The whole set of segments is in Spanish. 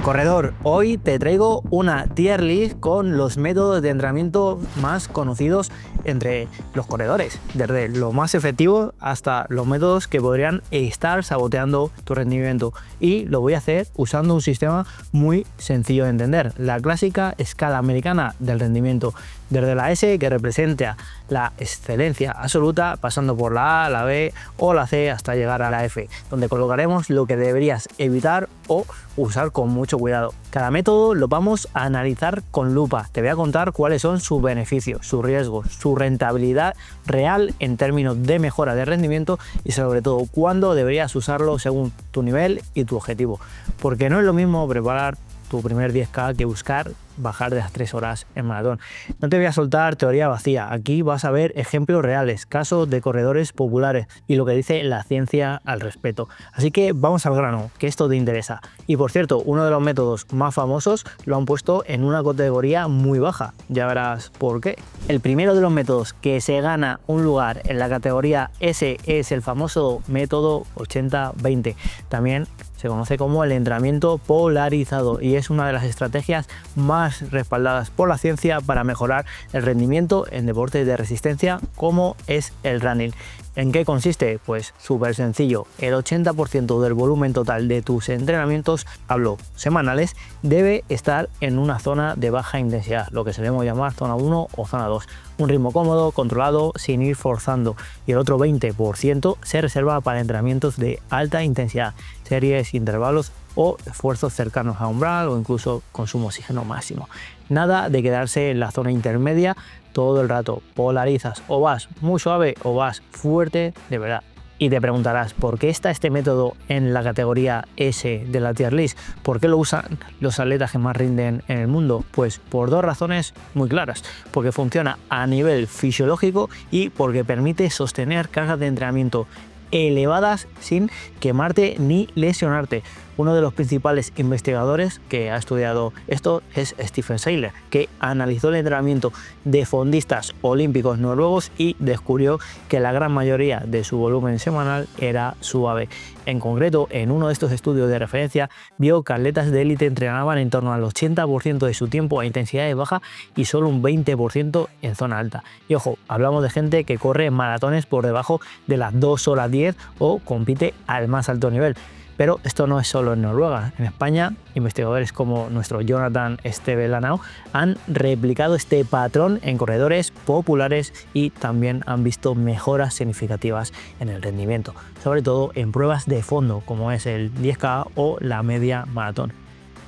Corredor, hoy te traigo una tier list con los métodos de entrenamiento más conocidos entre los corredores, desde lo más efectivo hasta los métodos que podrían estar saboteando tu rendimiento, y lo voy a hacer usando un sistema muy sencillo de entender, la clásica escala americana del rendimiento, desde la S, que representa la excelencia absoluta, pasando por la A, la B o la C hasta llegar a la F, donde colocaremos lo que deberías evitar o usar con mucho cuidado. Cada método lo vamos a analizar con lupa. Te voy a contar cuáles son sus beneficios, sus riesgos, su rentabilidad real en términos de mejora de rendimiento y sobre todo cuándo deberías usarlo según tu nivel y tu objetivo. Porque no es lo mismo preparar tu primer 10K que buscar bajar de las 3 horas en maratón. No te voy a soltar teoría vacía, aquí vas a ver ejemplos reales, casos de corredores populares y lo que dice la ciencia al respecto. Así que vamos al grano, que esto te interesa. Y por cierto, uno de los métodos más famosos lo han puesto en una categoría muy baja, ya verás por qué. El primero de los métodos que se gana un lugar en la categoría S es el famoso método 80-20, también se conoce como el entrenamiento polarizado y es una de las estrategias más respaldadas por la ciencia para mejorar el rendimiento en deportes de resistencia como es el running. ¿En qué consiste? Pues súper sencillo, el 80% del volumen total de tus entrenamientos, hablo semanales, debe estar en una zona de baja intensidad, lo que solemos llamar zona 1 o zona 2. Un ritmo cómodo, controlado, sin ir forzando, y el otro 20% se reserva para entrenamientos de alta intensidad, series, intervalos o esfuerzos cercanos a umbral o incluso consumo oxígeno máximo. Nada de quedarse en la zona intermedia todo el rato, polarizas, o vas muy suave o vas fuerte de verdad. Y te preguntarás, ¿por qué está este método en la categoría S de la tier list? ¿Por qué lo usan los atletas que más rinden en el mundo? Pues por dos razones muy claras. Porque funciona a nivel fisiológico y porque permite sostener cargas de entrenamiento elevadas sin quemarte ni lesionarte. Uno de los principales investigadores que ha estudiado esto es Stephen Seiler, que analizó el entrenamiento de fondistas olímpicos noruegos y descubrió que la gran mayoría de su volumen semanal era suave. En concreto, en uno de estos estudios de referencia, vio que atletas de élite entrenaban en torno al 80% de su tiempo a intensidades bajas y solo un 20% en zona alta. Y ojo, hablamos de gente que corre maratones por debajo de las 2 horas 10 o compite al más alto nivel. Pero esto no es solo en Noruega. En España, investigadores como nuestro Jonathan Esteve Lanao han replicado este patrón en corredores populares y también han visto mejoras significativas en el rendimiento, sobre todo en pruebas de fondo como es el 10K o la media maratón.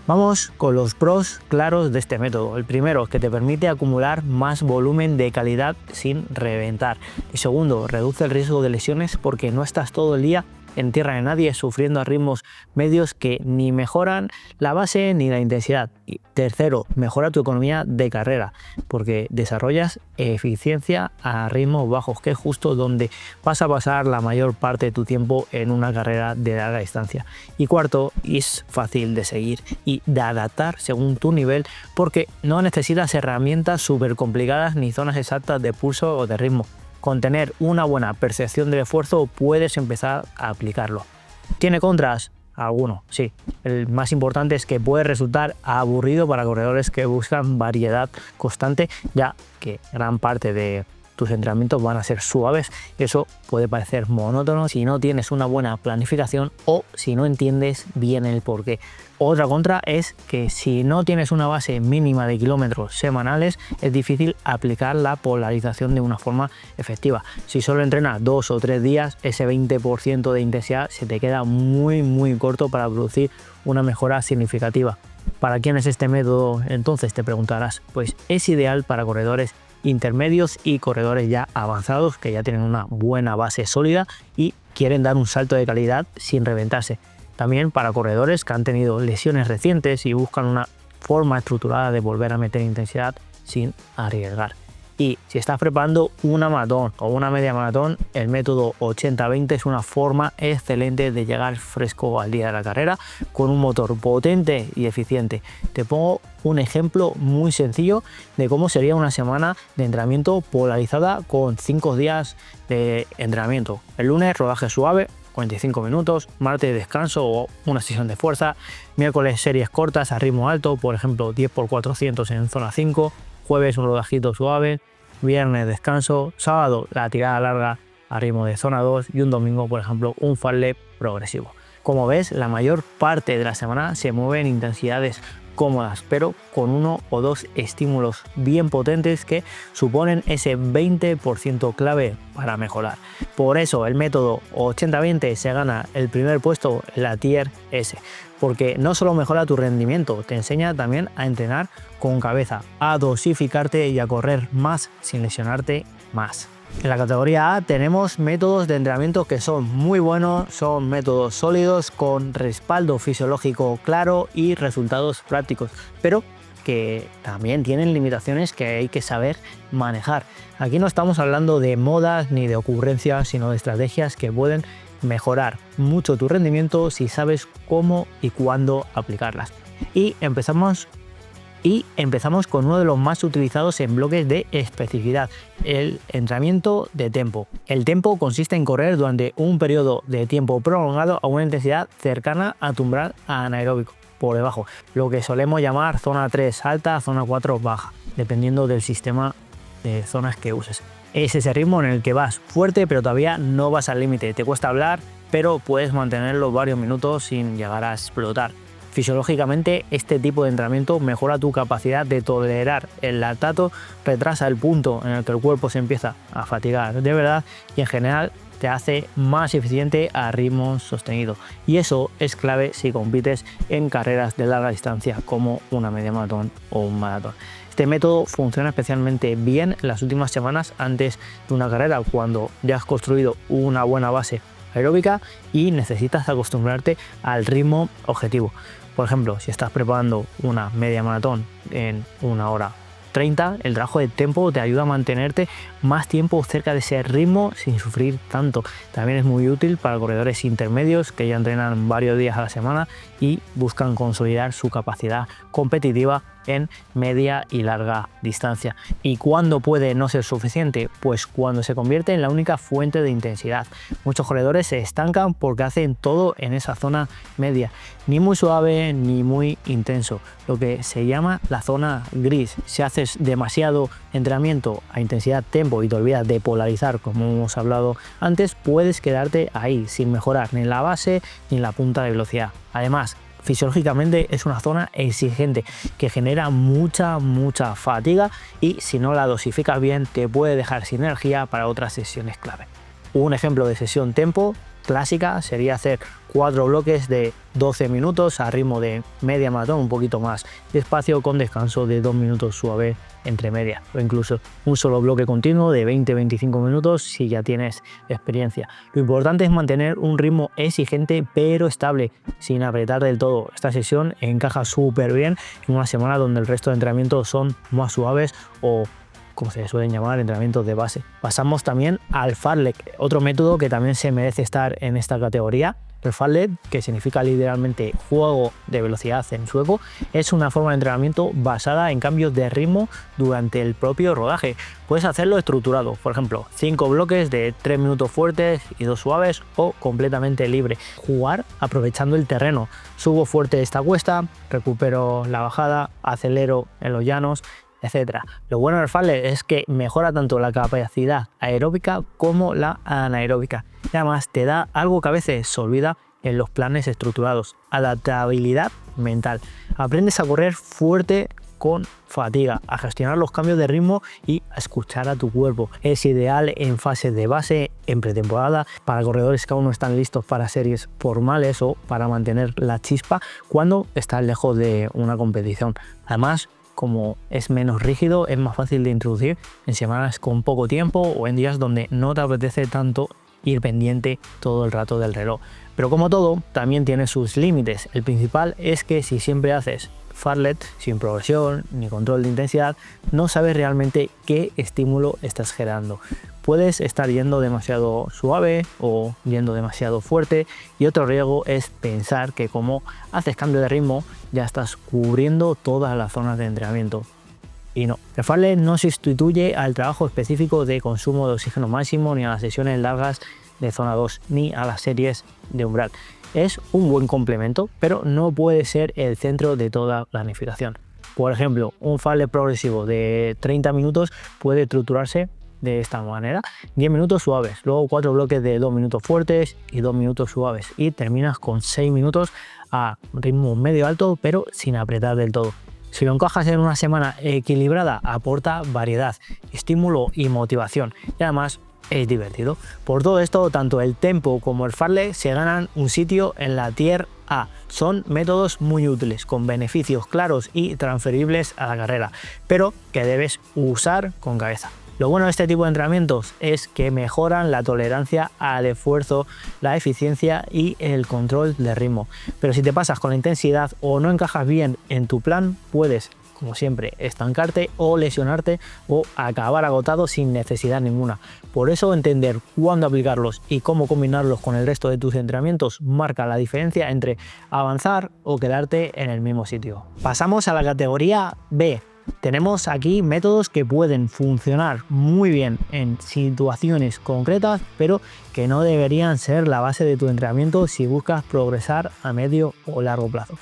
Vamos con los pros claros de este método. El primero, que te permite acumular más volumen de calidad sin reventar. Y segundo, reduce el riesgo de lesiones porque no estás todo el día en tierra de nadie sufriendo a ritmos medios que ni mejoran la base ni la intensidad. Y tercero, mejora tu economía de carrera porque desarrollas eficiencia a ritmos bajos, que es justo donde vas a pasar la mayor parte de tu tiempo en una carrera de larga distancia. Y cuarto, es fácil de seguir y de adaptar según tu nivel porque no necesitas herramientas súper complicadas ni zonas exactas de pulso o de ritmo. Con tener una buena percepción del esfuerzo puedes empezar a aplicarlo. ¿Tiene contras? Alguno, sí. El más importante es que puede resultar aburrido para corredores que buscan variedad constante, ya que gran parte de tus entrenamientos van a ser suaves. Eso puede parecer monótono si no tienes una buena planificación o si no entiendes bien el porqué. Otra contra es que si no tienes una base mínima de kilómetros semanales, es difícil aplicar la polarización de una forma efectiva. Si solo entrenas 2 o 3 días, ese 20% de intensidad se te queda muy corto para producir una mejora significativa. ¿Para quién es este método? Entonces te preguntarás. Pues es ideal para corredores intermedios y corredores ya avanzados que ya tienen una buena base sólida y quieren dar un salto de calidad sin reventarse. También para corredores que han tenido lesiones recientes y buscan una forma estructurada de volver a meter intensidad sin arriesgar. Y si estás preparando una maratón o una media maratón, el método 80-20 es una forma excelente de llegar fresco al día de la carrera con un motor potente y eficiente. Te pongo un ejemplo muy sencillo de cómo sería una semana de entrenamiento polarizada con 5 días de entrenamiento. El lunes rodaje suave, 45 minutos, martes descanso o una sesión de fuerza, miércoles series cortas a ritmo alto, por ejemplo 10×400 en zona 5, jueves un rodajito suave, viernes descanso, sábado la tirada larga a ritmo de zona 2 y un domingo, por ejemplo, un fartlek progresivo. Como ves, la mayor parte de la semana se mueve en intensidades cómodas, pero con 1 o 2 estímulos bien potentes que suponen ese 20% clave para mejorar. Por eso el método 80-20 se gana el primer puesto en la Tier S, porque no solo mejora tu rendimiento, te enseña también a entrenar con cabeza, a dosificarte y a correr más sin lesionarte más. En la categoría A tenemos métodos de entrenamiento que son muy buenos, son métodos sólidos con respaldo fisiológico claro y resultados prácticos, pero que también tienen limitaciones que hay que saber manejar. Aquí no estamos hablando de modas ni de ocurrencias, sino de estrategias que pueden mejorar mucho tu rendimiento si sabes cómo y cuándo aplicarlas. Y empezamos con uno de los más utilizados en bloques de especificidad, el entrenamiento de tempo. El tempo consiste en correr durante un periodo de tiempo prolongado a una intensidad cercana a tu umbral anaeróbico, por debajo, lo que solemos llamar zona 3 alta, zona 4 baja, dependiendo del sistema de zonas que uses. Es ese ritmo en el que vas fuerte, pero todavía no vas al límite. Te cuesta hablar, pero puedes mantenerlo varios minutos sin llegar a explotar. Fisiológicamente, este tipo de entrenamiento mejora tu capacidad de tolerar el lactato, retrasa el punto en el que el cuerpo se empieza a fatigar de verdad y en general te hace más eficiente a ritmo sostenido. Y eso es clave si compites en carreras de larga distancia como una media maratón o un maratón. Este método funciona especialmente bien en las últimas semanas antes de una carrera, cuando ya has construido una buena base aeróbica y necesitas acostumbrarte al ritmo objetivo. Por ejemplo, si estás preparando una media maratón en 1 hora 30, el trabajo de tempo te ayuda a mantenerte más tiempo cerca de ese ritmo sin sufrir tanto. También es muy útil para corredores intermedios que ya entrenan varios días a la semana y buscan consolidar su capacidad competitiva en media y larga distancia. ¿Y cuándo puede no ser suficiente? Pues cuando se convierte en la única fuente de intensidad. Muchos corredores se estancan porque hacen todo en esa zona media, ni muy suave ni muy intenso, lo que se llama la zona gris. Si haces demasiado entrenamiento a intensidad tempo y te olvidas de polarizar, como hemos hablado antes, puedes quedarte ahí sin mejorar ni en la base ni en la punta de velocidad. Además, fisiológicamente es una zona exigente que genera mucha fatiga y si no la dosificas bien te puede dejar sin energía para otras sesiones clave. Un ejemplo de sesión tempo clásica sería hacer 4 bloques de 12 minutos a ritmo de media maratón, un poquito más despacio, con descanso de 2 minutos suave entre media, o incluso un solo bloque continuo de 20-25 minutos si ya tienes experiencia. Lo importante es mantener un ritmo exigente pero estable, sin apretar del todo. Esta sesión encaja súper bien en una semana donde el resto de entrenamientos son más suaves o, como se suelen llamar, entrenamientos de base. Pasamos también al fartlek, otro método que también se merece estar en esta categoría. El fartlek, que significa literalmente juego de velocidad en sueco, es una forma de entrenamiento basada en cambios de ritmo durante el propio rodaje. Puedes hacerlo estructurado, por ejemplo, 5 bloques de 3 minutos fuertes y 2 suaves, o completamente libre. Jugar aprovechando el terreno. Subo fuerte esta cuesta, recupero la bajada, acelero en los llanos, etcétera. Lo bueno del fartlek es que mejora tanto la capacidad aeróbica como la anaeróbica. Y además te da algo que a veces se olvida en los planes estructurados: adaptabilidad mental. Aprendes a correr fuerte con fatiga, a gestionar los cambios de ritmo y a escuchar a tu cuerpo. Es ideal en fases de base, en pretemporada, para corredores que aún no están listos para series formales o para mantener la chispa cuando estás lejos de una competición. Además, como es menos rígido, es más fácil de introducir en semanas con poco tiempo o en días donde no te apetece tanto ir pendiente todo el rato del reloj. Pero como todo, también tiene sus límites. El principal es que si siempre haces fartlek sin progresión ni control de intensidad, no sabes realmente qué estímulo estás generando. Puedes estar yendo demasiado suave o yendo demasiado fuerte, y otro riesgo es pensar que como haces cambio de ritmo ya estás cubriendo todas las zonas de entrenamiento. Y no, el fartlek no sustituye al trabajo específico de consumo de oxígeno máximo ni a las sesiones largas de zona 2 ni a las series de umbral. Es un buen complemento, pero no puede ser el centro de toda planificación. Por ejemplo, un fartlek progresivo de 30 minutos puede estructurarse de esta manera: 10 minutos suaves, luego 4 bloques de 2 minutos fuertes y 2 minutos suaves, y terminas con 6 minutos a ritmo medio alto pero sin apretar del todo. Si lo encajas en una semana equilibrada, aporta variedad, estímulo y motivación, y además es divertido. Por todo esto, tanto el tempo como el fartlek se ganan un sitio en la Tier A. Son métodos muy útiles, con beneficios claros y transferibles a la carrera, pero que debes usar con cabeza. Lo bueno de este tipo de entrenamientos es que mejoran la tolerancia al esfuerzo, la eficiencia y el control de ritmo. Pero si te pasas con la intensidad o no encajas bien en tu plan, puedes, como siempre, estancarte o lesionarte o acabar agotado sin necesidad ninguna. Por eso, entender cuándo aplicarlos y cómo combinarlos con el resto de tus entrenamientos marca la diferencia entre avanzar o quedarte en el mismo sitio. Pasamos a la categoría B. Tenemos aquí métodos que pueden funcionar muy bien en situaciones concretas, pero que no deberían ser la base de tu entrenamiento si buscas progresar a medio o largo plazo.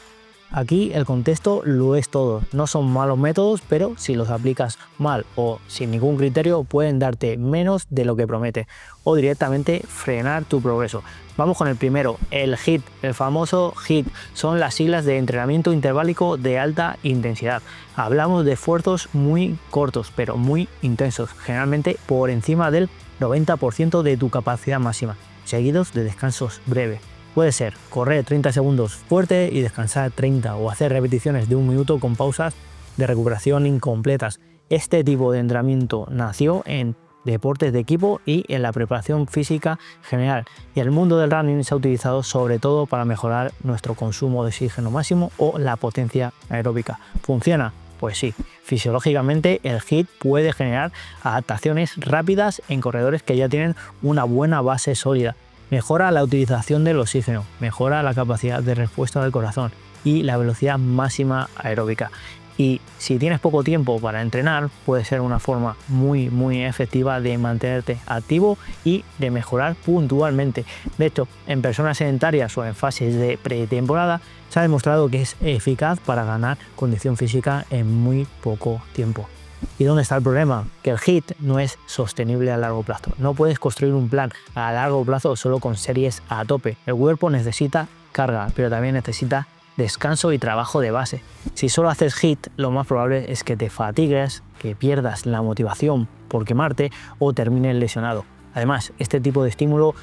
Aquí el contexto lo es todo. No son malos métodos, pero si los aplicas mal o sin ningún criterio pueden darte menos de lo que promete o directamente frenar tu progreso. Vamos con el primero, el HIIT. El famoso HIIT son las siglas de entrenamiento interválico de alta intensidad. Hablamos de esfuerzos muy cortos pero muy intensos, generalmente por encima del 90% de tu capacidad máxima, seguidos de descansos breves. Puede ser correr 30 segundos fuerte y descansar 30, o hacer repeticiones de 1 minuto con pausas de recuperación incompletas. Este tipo de entrenamiento nació en deportes de equipo y en la preparación física general, y el mundo del running se ha utilizado sobre todo para mejorar nuestro consumo de oxígeno máximo o la potencia aeróbica. ¿Funciona? Pues sí, fisiológicamente el HIIT puede generar adaptaciones rápidas en corredores que ya tienen una buena base sólida. Mejora la utilización del oxígeno, mejora la capacidad de respuesta del corazón y la velocidad máxima aeróbica. Y si tienes poco tiempo para entrenar, puede ser una forma muy efectiva de mantenerte activo y de mejorar puntualmente. De hecho, en personas sedentarias o en fases de pretemporada se ha demostrado que es eficaz para ganar condición física en muy poco tiempo. ¿Y dónde está el problema? Que el HIIT no es sostenible a largo plazo. No puedes construir un plan a largo plazo solo con series a tope. El cuerpo necesita carga, pero también necesita descanso y trabajo de base. Si solo haces HIIT, lo más probable es que te fatigues, que pierdas la motivación por quemarte o termines lesionado. Además, este tipo de estímulo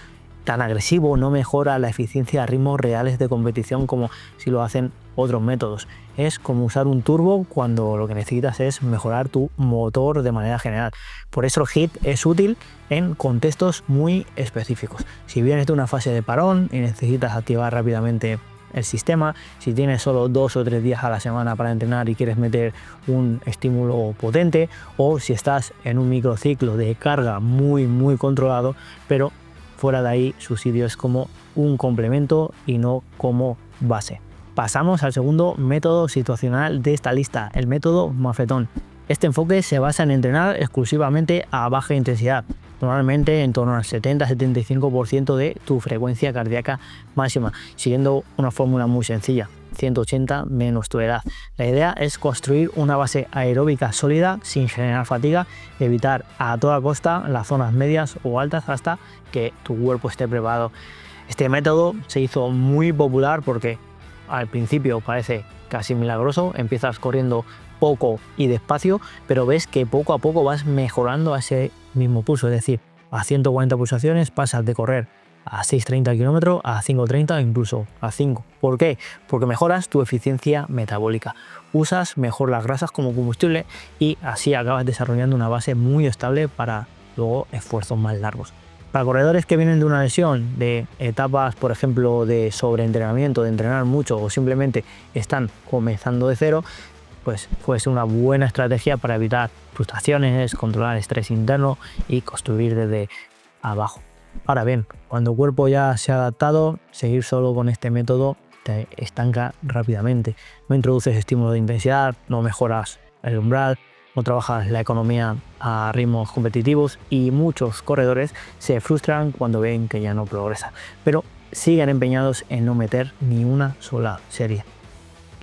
tan agresivo no mejora la eficiencia a ritmos reales de competición como si lo hacen otros métodos. Es como usar un turbo cuando lo que necesitas es mejorar tu motor de manera general. Por eso el HIIT es útil en contextos muy específicos. Si vienes de una fase de parón y necesitas activar rápidamente el sistema, si tienes solo 2 o 3 días a la semana para entrenar y quieres meter un estímulo potente, o si estás en un microciclo de carga muy controlado, pero fuera de ahí su sitio es como un complemento y no como base. Pasamos al segundo método situacional de esta lista, el método Mafetón. Este enfoque se basa en entrenar exclusivamente a baja intensidad, normalmente en torno al 70-75% de tu frecuencia cardíaca máxima, siguiendo una fórmula muy sencilla: 180 menos tu edad. La idea es construir una base aeróbica sólida sin generar fatiga, evitar a toda costa las zonas medias o altas hasta que tu cuerpo esté preparado. Este método se hizo muy popular porque al principio parece casi milagroso, empiezas corriendo poco y despacio, pero ves que poco a poco vas mejorando a ese mismo pulso, es decir, a 140 pulsaciones pasas de correr a 6,30 km a 5,30 o incluso a 5. ¿Por qué? Porque mejoras tu eficiencia metabólica, usas mejor las grasas como combustible y así acabas desarrollando una base muy estable para luego esfuerzos más largos. Para corredores que vienen de una lesión, de etapas, por ejemplo, de sobreentrenamiento, de entrenar mucho o simplemente están comenzando de cero, pues puede ser una buena estrategia para evitar frustraciones, controlar estrés interno y construir desde abajo. Ahora bien, cuando el cuerpo ya se ha adaptado, seguir solo con este método te estanca rápidamente. No introduces estímulo de intensidad, no mejoras el umbral, no trabajas la economía a ritmos competitivos y muchos corredores se frustran cuando ven que ya no progresa, pero siguen empeñados en no meter ni una sola serie.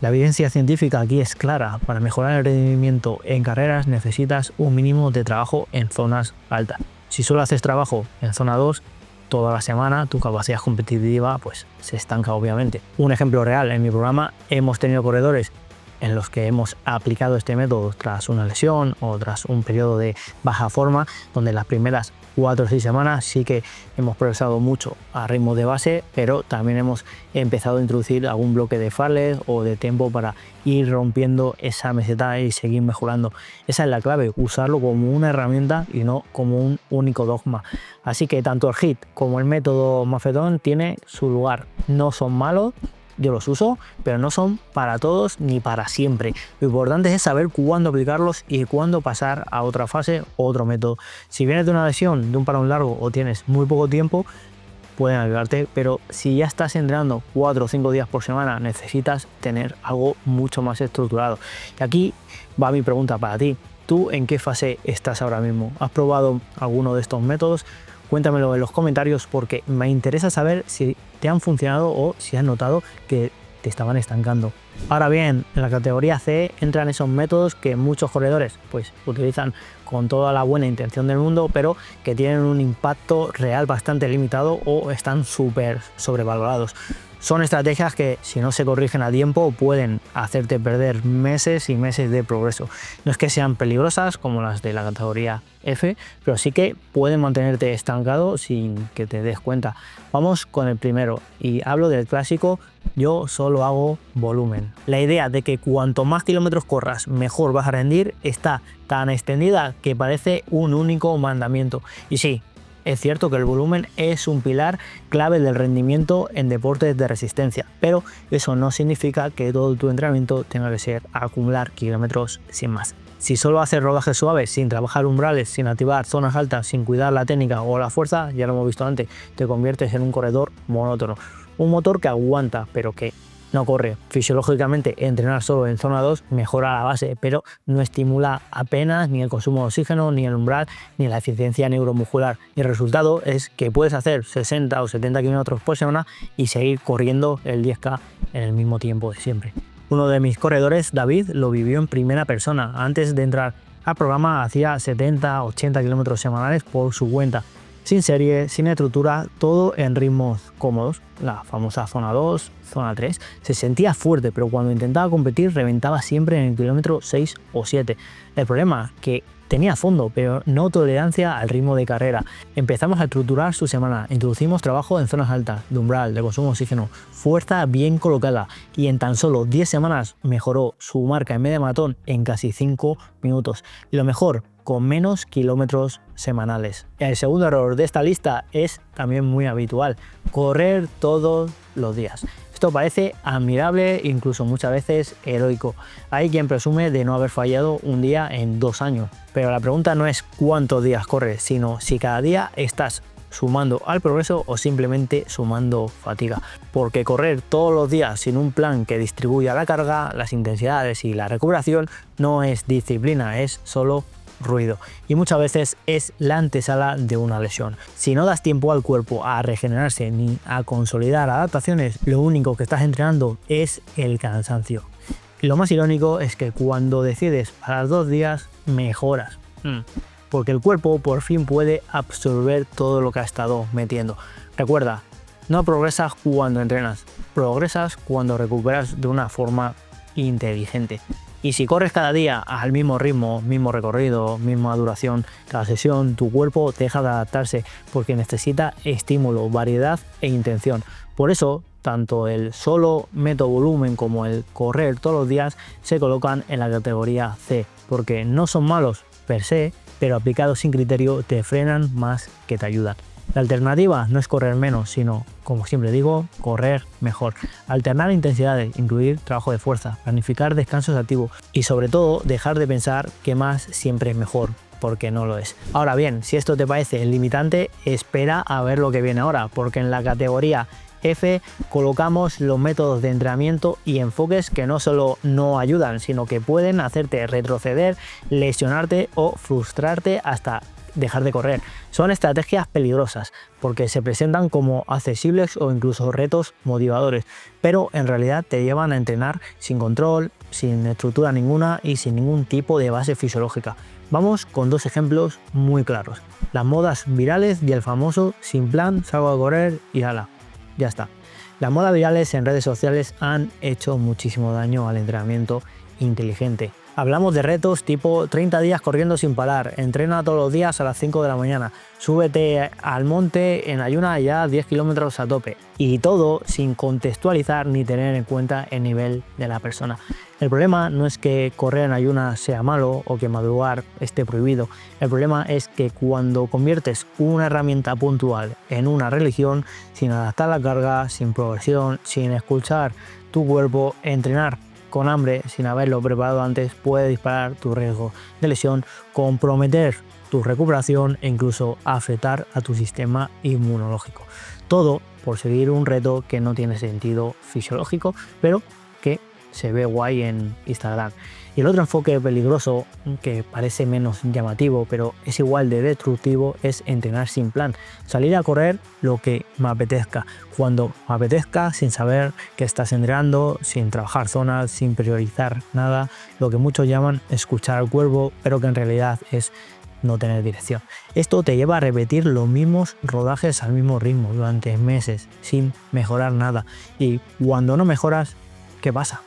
La evidencia científica aquí es clara: para mejorar el rendimiento en carreras necesitas un mínimo de trabajo en zonas altas. Si solo haces trabajo en zona 2 toda la semana, tu capacidad competitiva pues se estanca, obviamente. Un ejemplo real: en mi programa hemos tenido corredores en los que hemos aplicado este método tras una lesión o tras un periodo de baja forma, donde las primeras 4 o 6 semanas sí que hemos progresado mucho a ritmo de base, pero también hemos empezado a introducir algún bloque de fartlek o de tempo para ir rompiendo esa meseta y seguir mejorando. Esa es la clave: usarlo como una herramienta y no como un único dogma. Así que tanto el HIIT como el método Maffetone tiene su lugar. No son malos, yo los uso, pero no son para todos ni para siempre. Lo importante es saber cuándo aplicarlos y cuándo pasar a otra fase o otro método. Si vienes de una lesión, de un parón largo o tienes muy poco tiempo, pueden ayudarte, pero si ya estás entrenando 4 o 5 días por semana, necesitas tener algo mucho más estructurado. Y aquí va mi pregunta para ti: ¿tú en qué fase estás ahora mismo? ¿Has probado alguno de estos métodos? Cuéntamelo en los comentarios, porque me interesa saber si te han funcionado o si has notado que te estaban estancando. Ahora bien, en la categoría C entran esos métodos que muchos corredores pues utilizan con toda la buena intención del mundo, pero que tienen un impacto real bastante limitado o están súper sobrevalorados. Son estrategias que, si no se corrigen a tiempo, pueden hacerte perder meses y meses de progreso. No es que sean peligrosas como las de la categoría F, pero sí que pueden mantenerte estancado sin que te des cuenta. Vamos con el primero, y hablo del clásico: yo solo hago volumen. La idea de que cuanto más kilómetros corras, mejor vas a rendir, está tan extendida que parece un único mandamiento. Y sí, es cierto que el volumen es un pilar clave del rendimiento en deportes de resistencia, pero eso no significa que todo tu entrenamiento tenga que ser acumular kilómetros sin más. Si solo haces rodajes suaves, sin trabajar umbrales, sin activar zonas altas, sin cuidar la técnica o la fuerza, ya lo hemos visto antes, te conviertes en un corredor monótono. Un motor que aguanta, pero que no corre. Fisiológicamente, entrenar solo en zona 2 mejora la base, pero no estimula apenas ni el consumo de oxígeno, ni el umbral, ni la eficiencia neuromuscular. Y el resultado es que puedes hacer 60 o 70 km por semana y seguir corriendo el 10K en el mismo tiempo de siempre. Uno de mis corredores, David, lo vivió en primera persona. Antes de entrar al programa hacía 70 o 80 km semanales por su cuenta, sin serie, sin estructura, todo en ritmos cómodos, la famosa zona 2, zona 3. Se sentía fuerte, pero cuando intentaba competir reventaba siempre en el kilómetro 6 o 7. El problema, que tenía fondo, pero no tolerancia al ritmo de carrera. Empezamos a estructurar su semana, introducimos trabajo en zonas altas, de umbral, de consumo de oxígeno, fuerza bien colocada, y en tan solo 10 semanas mejoró su marca en media maratón en casi 5 minutos. Y lo mejor, con menos kilómetros semanales. El segundo error de esta lista es también muy habitual: correr todos los días. Esto parece admirable, incluso muchas veces heroico. Hay quien presume de no haber fallado un día en 2 años, pero la pregunta no es cuántos días corres, sino si cada día estás sumando al progreso o simplemente sumando fatiga. Porque correr todos los días sin un plan que distribuya la carga, las intensidades y la recuperación no es disciplina, es solo ruido, y muchas veces es la antesala de una lesión. Si no das tiempo al cuerpo a regenerarse ni a consolidar adaptaciones, lo único que estás entrenando es el cansancio. Y lo más irónico es que cuando decides parar 2 días, mejoras, porque el cuerpo por fin puede absorber todo lo que ha estado metiendo. Recuerda, no progresas cuando entrenas, progresas cuando recuperas de una forma inteligente. Y si corres cada día al mismo ritmo, mismo recorrido, misma duración cada sesión, tu cuerpo deja de adaptarse, porque necesita estímulo, variedad e intención. Por eso, tanto el solo método volumen como el correr todos los días se colocan en la categoría C, porque no son malos per se, pero aplicados sin criterio te frenan más que te ayudan. La alternativa no es correr menos, sino, como siempre digo, correr mejor. Alternar intensidades, incluir trabajo de fuerza, planificar descansos activos y, sobre todo, dejar de pensar que más siempre es mejor, porque no lo es. Ahora bien, si esto te parece limitante, espera a ver lo que viene ahora, porque en la categoría F colocamos los métodos de entrenamiento y enfoques que no solo no ayudan, sino que pueden hacerte retroceder, lesionarte o frustrarte hasta dejar de correr. Son estrategias peligrosas porque se presentan como accesibles o incluso retos motivadores, pero en realidad te llevan a entrenar sin control, sin estructura ninguna y sin ningún tipo de base fisiológica. Vamos con dos ejemplos muy claros: las modas virales y el famoso sin plan, salgo a correr y ala, ya está. Las modas virales en redes sociales han hecho muchísimo daño al entrenamiento inteligente. Hablamos de retos tipo 30 días corriendo sin parar, entrena todos los días a las 5 de la mañana, súbete al monte en ayunas ya 10 kilómetros a tope, y todo sin contextualizar ni tener en cuenta el nivel de la persona. El problema no es que correr en ayunas sea malo o que madrugar esté prohibido. El problema es que cuando conviertes una herramienta puntual en una religión, sin adaptar la carga, sin progresión, sin escuchar tu cuerpo, entrenar con hambre sin haberlo preparado antes puede disparar tu riesgo de lesión, comprometer tu recuperación e incluso afectar a tu sistema inmunológico. Todo por seguir un reto que no tiene sentido fisiológico, pero que se ve guay en Instagram. Y el otro enfoque peligroso, que parece menos llamativo pero es igual de destructivo, es entrenar sin plan. Salir a correr lo que me apetezca, cuando me apetezca, sin saber que estás entrenando, sin trabajar zonas, sin priorizar nada, lo que muchos llaman escuchar al cuerpo, pero que en realidad es no tener dirección. Esto te lleva a repetir los mismos rodajes al mismo ritmo durante meses sin mejorar nada. Y cuando no mejoras, ¿qué pasa?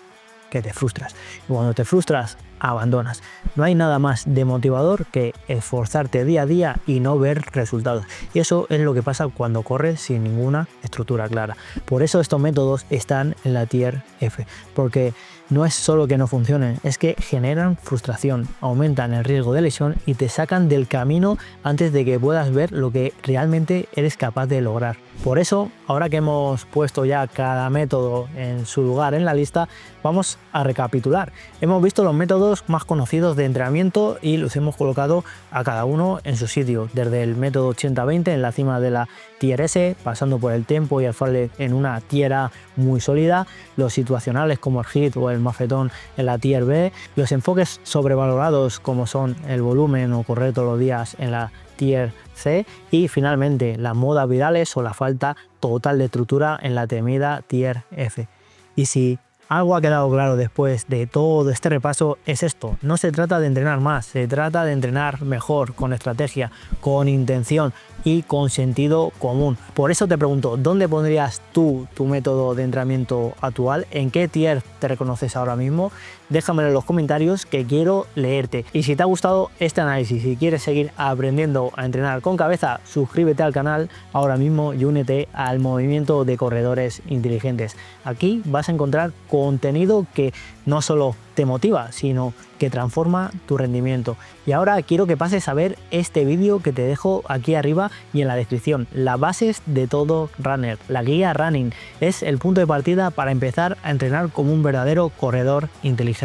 Que te frustras. Y cuando te frustras, abandonas. No hay nada más demotivador que esforzarte día a día y no ver resultados. Y eso es lo que pasa cuando corres sin ninguna estructura clara. Por eso estos métodos están en la tier F, porque no es solo que no funcionen, es que generan frustración, aumentan el riesgo de lesión y te sacan del camino antes de que puedas ver lo que realmente eres capaz de lograr. Por eso, ahora que hemos puesto ya cada método en su lugar en la lista, vamos a recapitular. Hemos visto los métodos más conocidos de entrenamiento y los hemos colocado a cada uno en su sitio, desde el método 80-20 en la cima de la tier S, pasando por el tempo y el fartlek en una tier A muy sólida, los situacionales como el HIIT o el mafetón en la tier B, los enfoques sobrevalorados como son el volumen o correr todos los días en la tier C, y finalmente las modas virales o la falta total de estructura en la temida tier F. Y si algo ha quedado claro después de todo este repaso es esto: no se trata de entrenar más, se trata de entrenar mejor, con estrategia, con intención y con sentido común. Por eso te pregunto, ¿dónde pondrías tú tu método de entrenamiento actual? ¿En qué tier te reconoces ahora mismo? Déjamelo en los comentarios que quiero leerte. Y si te ha gustado este análisis y quieres seguir aprendiendo a entrenar con cabeza, suscríbete al canal ahora mismo y únete al movimiento de corredores inteligentes. Aquí vas a encontrar contenido que no solo te motiva, sino que transforma tu rendimiento. Y ahora quiero que pases a ver este vídeo que te dejo aquí arriba y en la descripción. Las bases de todo runner, la guía running, es el punto de partida para empezar a entrenar como un verdadero corredor inteligente.